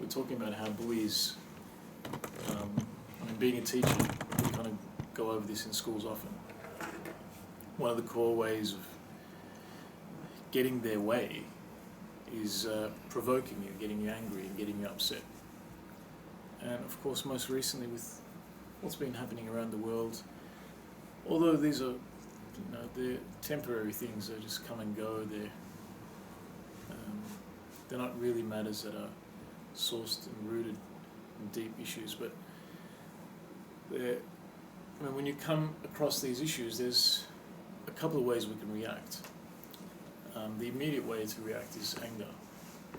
we're talking about how bullies, being a teacher, we kind of go over this in schools often. One of the core ways of getting their way is provoking you, getting you angry and getting you upset. And of course, most recently with what's been happening around the world, although these are, they're temporary things, they just come and go, they're not really matters that are sourced and rooted in deep issues, but when you come across these issues, there's a couple of ways we can react. The immediate way to react is anger.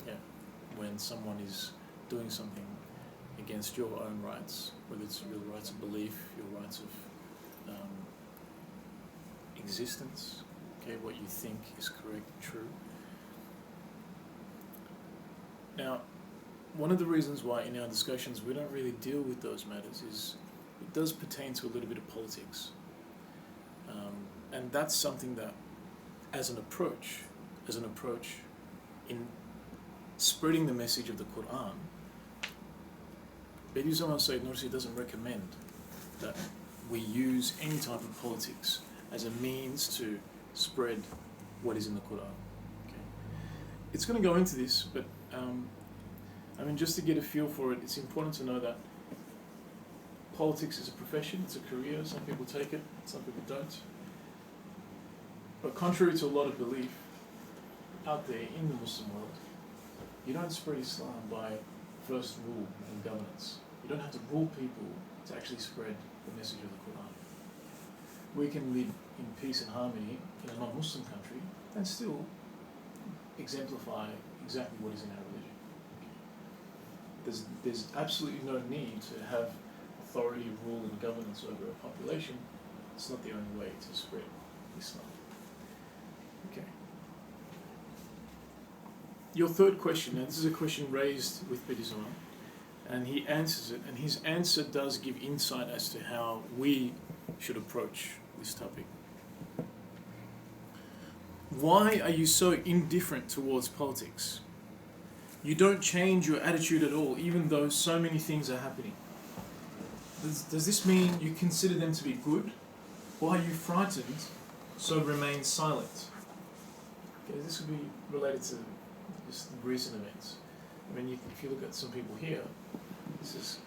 Yeah, when someone is doing something against your own rights, whether it's your rights of belief, your rights of existence, okay, what you think is correct and true. Now, one of the reasons why in our discussions we don't really deal with those matters is it does pertain to a little bit of politics. And that's something that, as an approach in spreading the message of the Quran, Bediüzzaman Said Nursi doesn't recommend that we use any type of politics as a means to spread what is in the Quran. Okay. It's going to go into this, but just to get a feel for it, it's important to know that politics is a profession, it's a career. Some people take it, some people don't. But contrary to a lot of belief out there in the Muslim world, you don't spread Islam by first rule and governance. You don't have to rule people to actually spread the message of the Quran. We can live in peace and harmony in a non-Muslim country and still exemplify exactly what is in our religion. There's absolutely no need to have authority, rule and governance over a population. It's not the only way to spread Islam. Okay. Your third question, now this is a question raised with Bediüzzaman, and he answers it, and his answer does give insight as to how we should approach this topic. Why are you so indifferent towards politics? You don't change your attitude at all, even though so many things are happening. Does this mean you consider them to be good? Or are you frightened, so remain silent? Okay, this would be related to just recent events. If you look at some people here, this is,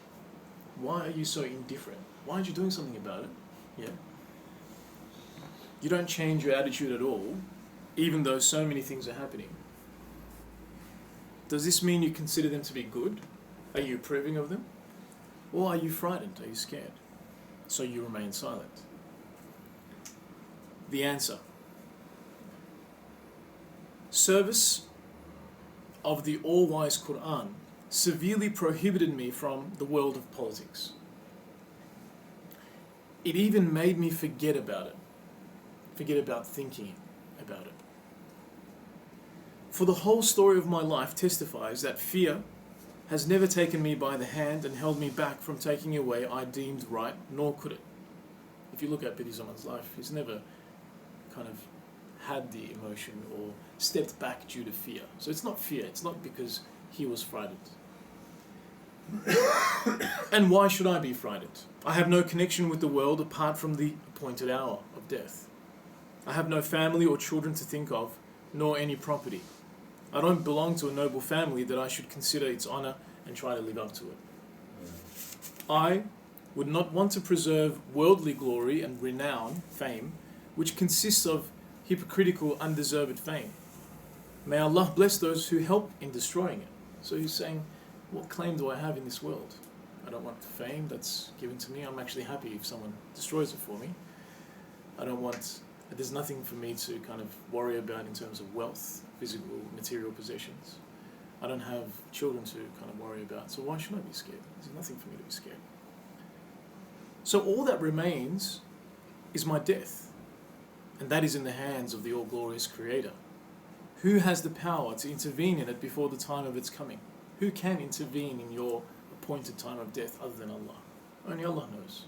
why are you so indifferent? Why aren't you doing something about it? Yeah. You don't change your attitude at all, even though so many things are happening. Does this mean you consider them to be good? Are you approving of them? Or are you frightened? Are you scared? So you remain silent. The answer. Service of the all-wise Quran severely prohibited me from the world of politics. It even made me forget about it. Forget about thinking about it. For the whole story of my life testifies that fear has never taken me by the hand and held me back from taking away I deemed right, nor could it. If you look at Bediüzzaman's life, he's never kind of had the emotion or stepped back due to fear. So it's not fear, it's not because he was frightened. And why should I be frightened? I have no connection with the world apart from the appointed hour of death. I have no family or children to think of, nor any property. I don't belong to a noble family that I should consider its honor and try to live up to it. I would not want to preserve worldly glory and renown, fame, which consists of hypocritical, undeserved fame. May Allah bless those who help in destroying it. So he's saying, what claim do I have in this world? I don't want the fame that's given to me. I'm actually happy if someone destroys it for me. There's nothing for me to kind of worry about in terms of wealth, physical, material possessions. I don't have children to kind of worry about, so why should I be scared? There's nothing for me to be scared. So all that remains is my death, and that is in the hands of the all-glorious Creator. Who has the power to intervene in it before the time of its coming? Who can intervene in your appointed time of death other than Allah? Only Allah knows.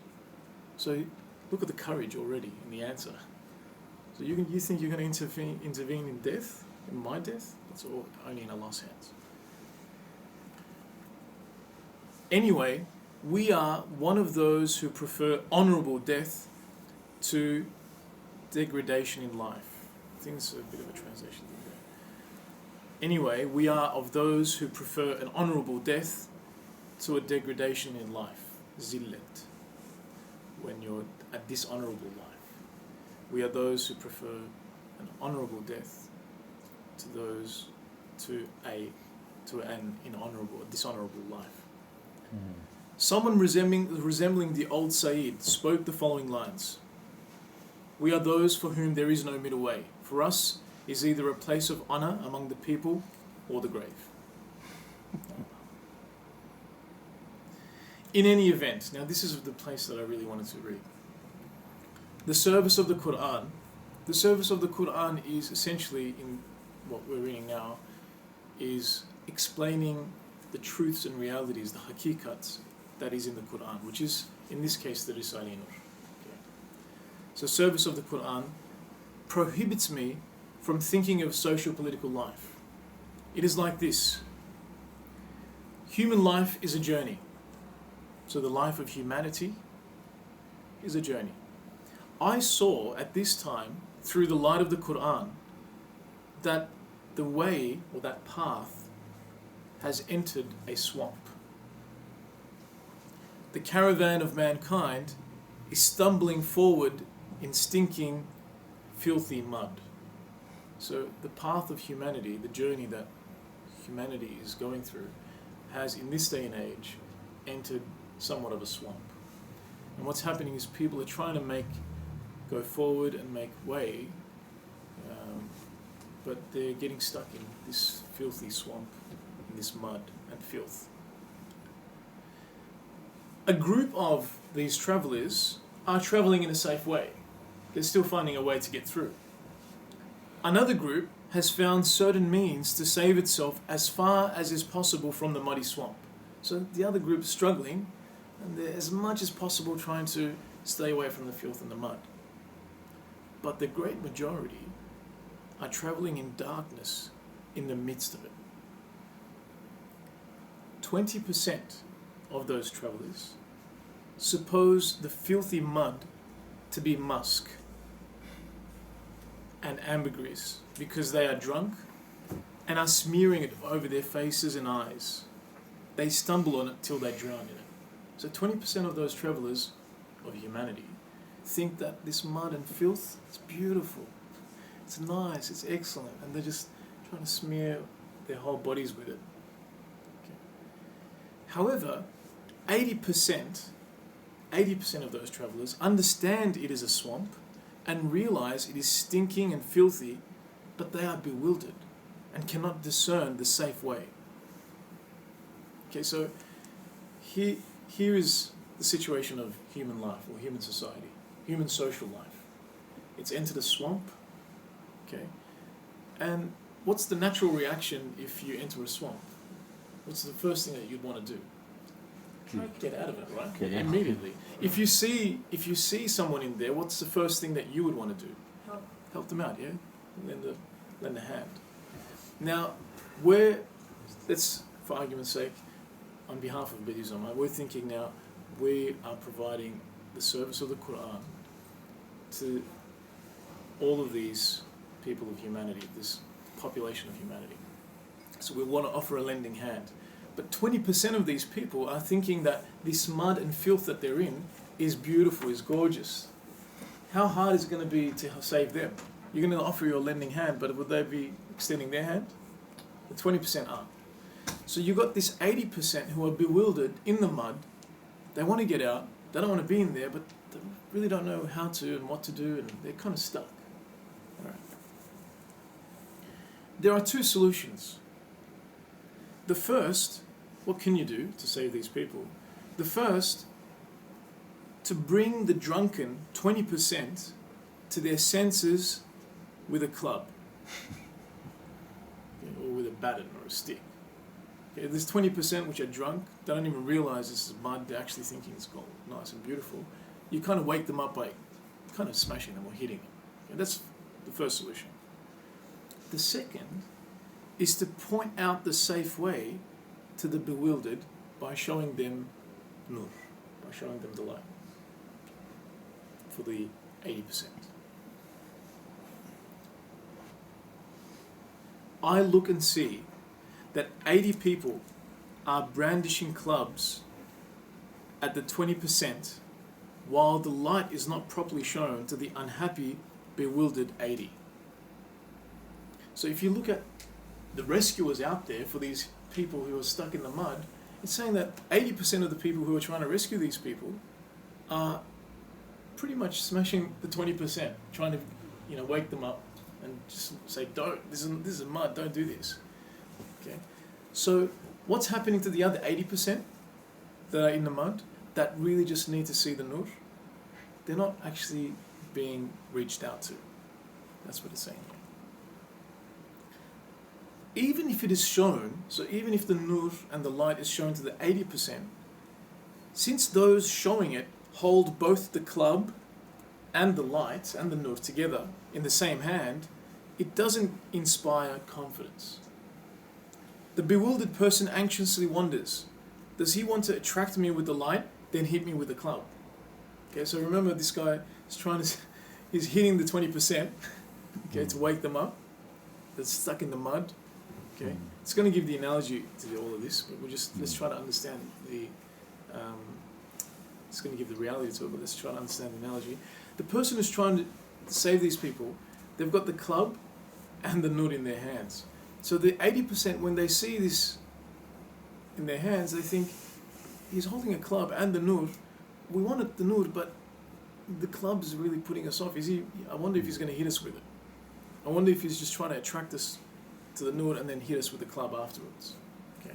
So look at the courage already in the answer. So you think you're going to intervene in death, in my death? That's all only in Allah's hands. Anyway, we are one of those who prefer honourable death to degradation in life. I think it's a bit of a translation thing there. Anyway, we are of those who prefer an honourable death to a degradation in life. Zillet. When you're a dishonourable life. We are those who prefer an honourable death to an dishonourable life. Someone resembling the old Sayyid spoke the following lines. We are those for whom there is no middle way. For us is either a place of honour among the people or the grave. In any event, now this is the place that I really wanted to read. The service of the Quran. The service of the Quran is essentially, in what we're reading now, is explaining the truths and realities, the hakikats that is in the Quran, which is, in this case, the Risale-i Nur. Okay. So service of the Quran prohibits me from thinking of socio-political life. It is like this. Human life is a journey. So the life of humanity is a journey. I saw at this time, through the light of the Quran, that the way, or that path, has entered a swamp. The caravan of mankind is stumbling forward in stinking, filthy mud. So the path of humanity, the journey that humanity is going through, has in this day and age entered somewhat of a swamp. And what's happening is people are trying to go forward and make way, but they're getting stuck in this filthy swamp, in this mud and filth. A group of these travellers are travelling in a safe way. They're still finding a way to get through. Another group has found certain means to save itself as far as is possible from the muddy swamp. So the other group is struggling, and they're as much as possible trying to stay away from the filth and the mud. But the great majority are travelling in darkness in the midst of it. 20% of those travellers suppose the filthy mud to be musk and ambergris because they are drunk and are smearing it over their faces and eyes. They stumble on it till they drown in it. So 20% of those travellers of humanity think that this mud and filth is beautiful, it's nice, it's excellent, and they're just trying to smear their whole bodies with it. Okay. However, 80% of those travellers understand it is a swamp and realise it is stinking and filthy, but they are bewildered and cannot discern the safe way. Okay, so here is the situation of human life or human society, human social life. It's entered a swamp, okay? And what's the natural reaction if you enter a swamp? What's the first thing that you'd want to do? Try to get out of it, right? Okay. Immediately. If you see someone in there, what's the first thing that you would want to do? Help them out, yeah? Lend a hand. Now, let's, for argument's sake, on behalf of Buddhism, we're thinking now we are providing the service of the Quran to all of these people of humanity, this population of humanity. So we want to offer a lending hand. But 20% of these people are thinking that this mud and filth that they're in is beautiful, is gorgeous. How hard is it going to be to save them? You're going to offer your lending hand, but would they be extending their hand? The 20% aren't. So you've got this 80% who are bewildered in the mud. They want to get out. They don't want to be in there, but they really don't know how to and what to do, and they're kind of stuck. All right. There are two solutions. The first, what can you do to save these people? The first, to bring the drunken 20% to their senses with a club. Okay, or with a baton or a stick. Okay, there's 20% which are drunk, they don't even realise this is mud, they're actually thinking it's gold, nice and beautiful. You kind of wake them up by kind of smashing them or hitting them. Okay, that's the first solution. The second is to point out the safe way to the bewildered by showing them nur, by showing them the light for the 80%. I look and see that 80 people are brandishing clubs at the 20%, while the light is not properly shown to the unhappy, bewildered 80. So if you look at the rescuers out there for these people who are stuck in the mud, it's saying that 80% of the people who are trying to rescue these people are pretty much smashing the 20%, trying to, wake them up and just say, don't, this is mud, don't do this. Okay. So what's happening to the other 80% that are in the mud that really just need to see the nur? They're not actually being reached out to. That's what it's saying here. Even if it is shown, so even if the nur and the light is shown to the 80%, since those showing it hold both the club and the light and the nur together in the same hand, it doesn't inspire confidence. The bewildered person anxiously wonders, does he want to attract me with the light, then hit me with the club? Okay, so remember this guy is he's hitting the 20%, okay, to wake them up, that's stuck in the mud. Okay, it's going to give the analogy to all of this, but let's try to understand it's going to give the reality to it, but let's try to understand the analogy. The person who's trying to save these people, they've got the club and the nur in their hands. So the 80%, when they see this in their hands, they think, he's holding a club and the nur. We wanted the nur, but the club is really putting us off. I wonder if he's going to hit us with it. I wonder if he's just trying to attract us to the nur and then hit us with the club afterwards. Okay.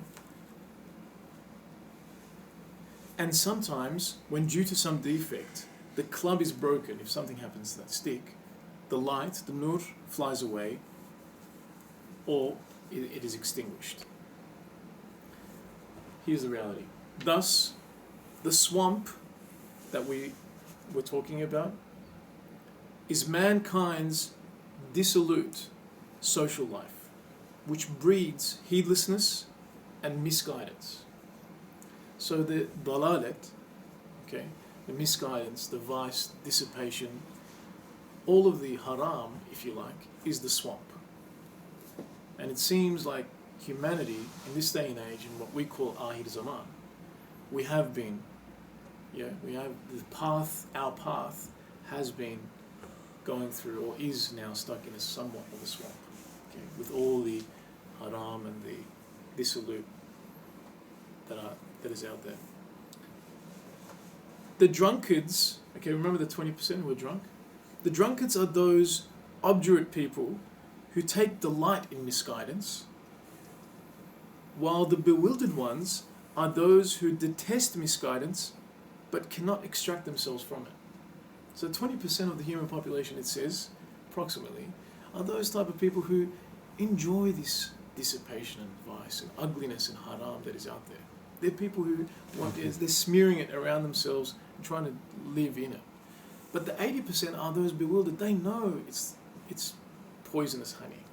And sometimes, when due to some defect, the club is broken, if something happens to that stick, the light, the nur, flies away, or it is extinguished. Here's the reality. Thus, the swamp that we were talking about is mankind's dissolute social life, which breeds heedlessness and misguidance. So the dalalet, okay, the misguidance, the vice, dissipation, all of the haram, if you like, is the swamp. And it seems like humanity in this day and age, in what we call Ahir Zaman, we have the path, our path has been going through, or is now stuck in somewhat of a swamp, okay, with all the haram and the dissolute that is out there. The drunkards, okay, remember the 20% who are drunk? The drunkards are those obdurate people who take delight in misguidance, while the bewildered ones are those who detest misguidance but cannot extract themselves from it. So 20% of the human population, it says, approximately, are those type of people who enjoy this dissipation and vice and ugliness and haram that is out there. They're people who they're smearing it around themselves and trying to live in it. But the 80% are those bewildered. They know it's poisonous honey.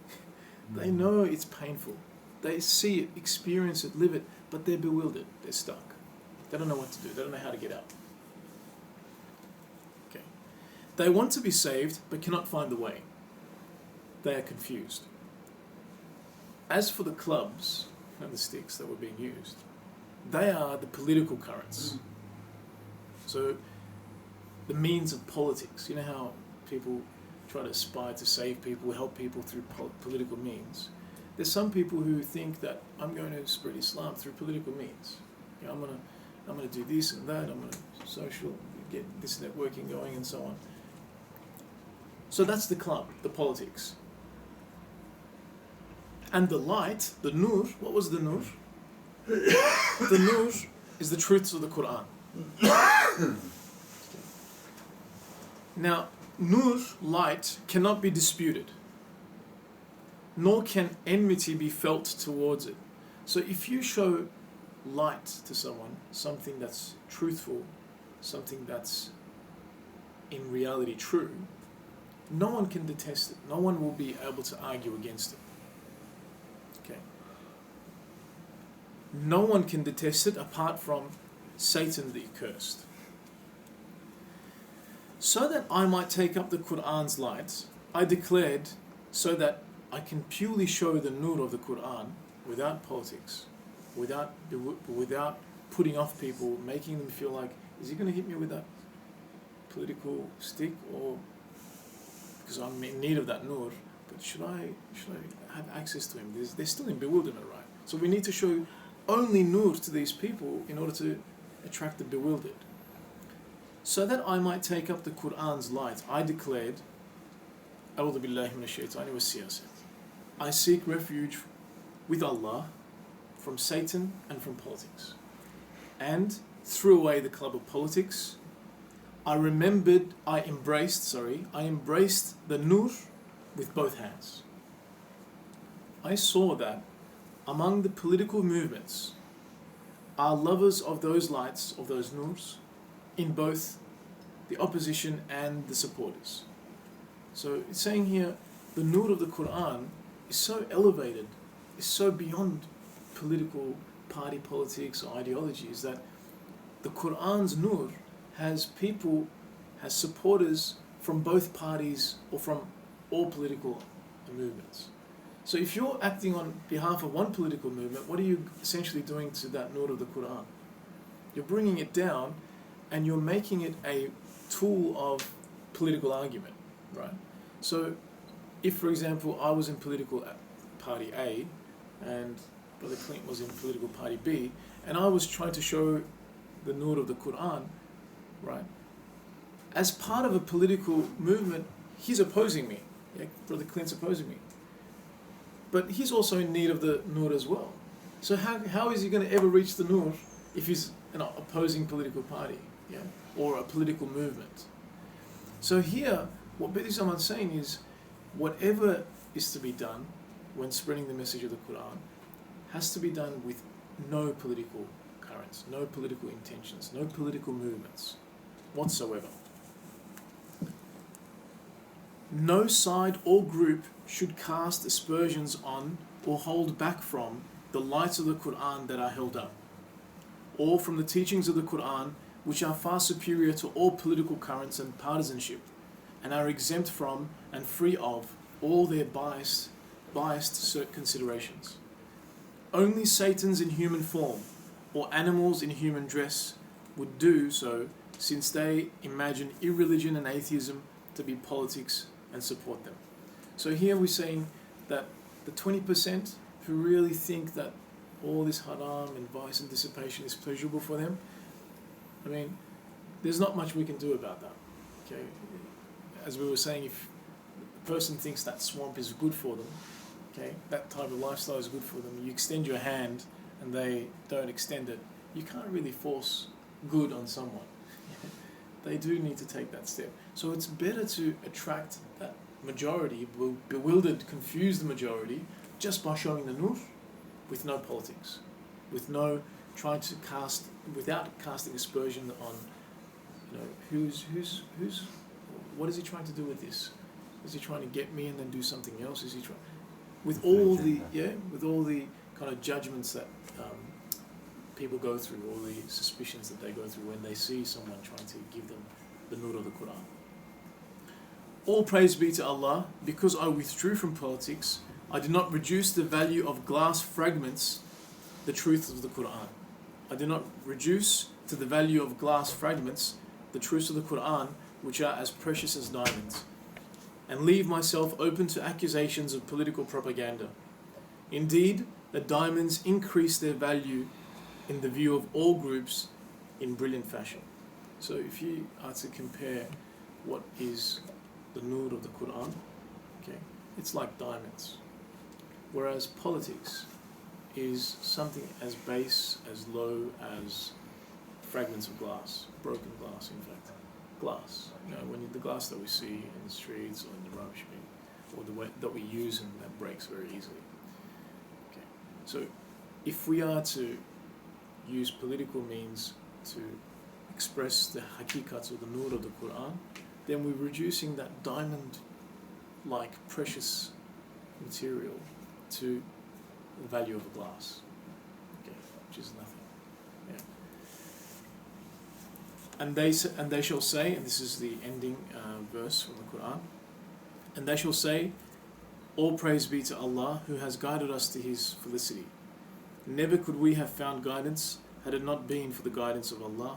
They know it's painful. They see it, experience it, live it, but they're bewildered. They're stuck. They don't know what to do. They don't know how to get out. Okay. They want to be saved, but cannot find the way. They are confused. As for the clubs and the sticks that were being used, they are the political currents. So the means of politics. You know how people try to aspire to save people, help people through political means. There's some people who think that I'm going to spread Islam through political means. You know, I'm going to do this and that. I'm going to get this networking going and so on. So that's the club, the politics. And the light, the nur, what was the nur? The nur is the truths of the Quran. Now, nur, light, cannot be disputed, nor can enmity be felt towards it. So if you show light to someone, something that's truthful, something that's in reality true, no one can detest it. No one will be able to argue against it. Okay. no one can detest it apart from Satan the accursed. So that I might take up the Qur'an's light, I declared, so that I can purely show the nur of the Qur'an without politics, without putting off people, making them feel like, is he going to hit me with that political stick, or because I'm in need of that nur, but should I have access to him? They're still in bewilderment, right? So we need to show only nur to these people in order to attract the bewildered. So that I might take up the Qur'an's light, I declared, A'udhu billahi minash shaitani was siyasat. I seek refuge with Allah from Satan and from politics. And threw away the club of politics. I embraced the nur with both hands. I saw that among the political movements are lovers of those lights, of those nurs, in both the opposition and the supporters. So it's saying here, the nur of the Quran is so elevated, is so beyond political party politics or ideologies, that the Quran's nur has supporters from both parties or from all political movements. So if you're acting on behalf of one political movement, what are you essentially doing to that nur of the Quran? You're bringing it down and you're making it a tool of political argument, right? So if, for example, I was in political party A and Brother Clinton was in political party B, and I was trying to show the nur of the Quran, right? As part of a political movement, he's opposing me. Yeah, Brother Clint's opposing me. But he's also in need of the nur as well. So how is he going to ever reach the nur if he's an opposing political party, yeah, or a political movement? So here, what Bidi Zaman's saying is, whatever is to be done when spreading the message of the Quran has to be done with no political currents, no political intentions, no political movements whatsoever. No side or group should cast aspersions on or hold back from the lights of the Quran that are held up, or from the teachings of the Quran, which are far superior to all political currents and partisanship, and are exempt from and free of all their biased considerations. Only Satans in human form or animals in human dress would do so, since they imagine irreligion and atheism to be politics and support them. So here we're saying that the 20% who really think that all this haram and vice and dissipation is pleasurable for them, I mean, there's not much we can do about that. Okay, as we were saying, if a person thinks that swamp is good for them, okay, that type of lifestyle is good for them, you extend your hand and they don't extend it, you can't really force good on someone. They do need to take that step. So it's better to attract that majority, bewildered, confused majority, just by showing the nur, with no politics, with no trying to cast, without casting aspersion on, what is he trying to do with this? Is he trying to get me and then do something else? Is he trying, with all the kind of judgments that people go through, all the suspicions that they go through when they see someone trying to give them the nur of the Quran. All praise be to Allah, because I withdrew from politics, I did not reduce the value of glass fragments the truth of the Quran. I did not reduce to the value of glass fragments the truths of the Quran, which are as precious as diamonds, and leave myself open to accusations of political propaganda. Indeed, the diamonds increase their value in the view of all groups in brilliant fashion. So if you are to compare what is the nur of the Quran, okay, it's like diamonds. Whereas politics is something as base, as low as fragments of glass, broken glass in fact. Glass, the glass that we see in the streets or in the rubbish bin, or the way that we use and that breaks very easily. Okay. So if we are to use political means to express the hakikats or the nur of the Quran, then we're reducing that diamond-like precious material to the value of a glass. Okay. And they shall say, and this is the ending verse from the Quran, and they shall say, all praise be to Allah who has guided us to His felicity. Never could we have found guidance had it not been for the guidance of Allah.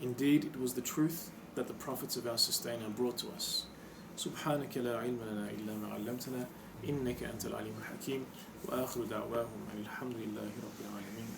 Indeed, it was the truth that the prophets of our sustainer brought to us. سبحانك لا علم لنا إلا ما علمتنا إنك أنت العليم الحكيم وآخر دعواهم أن الحمد لله رب العالمين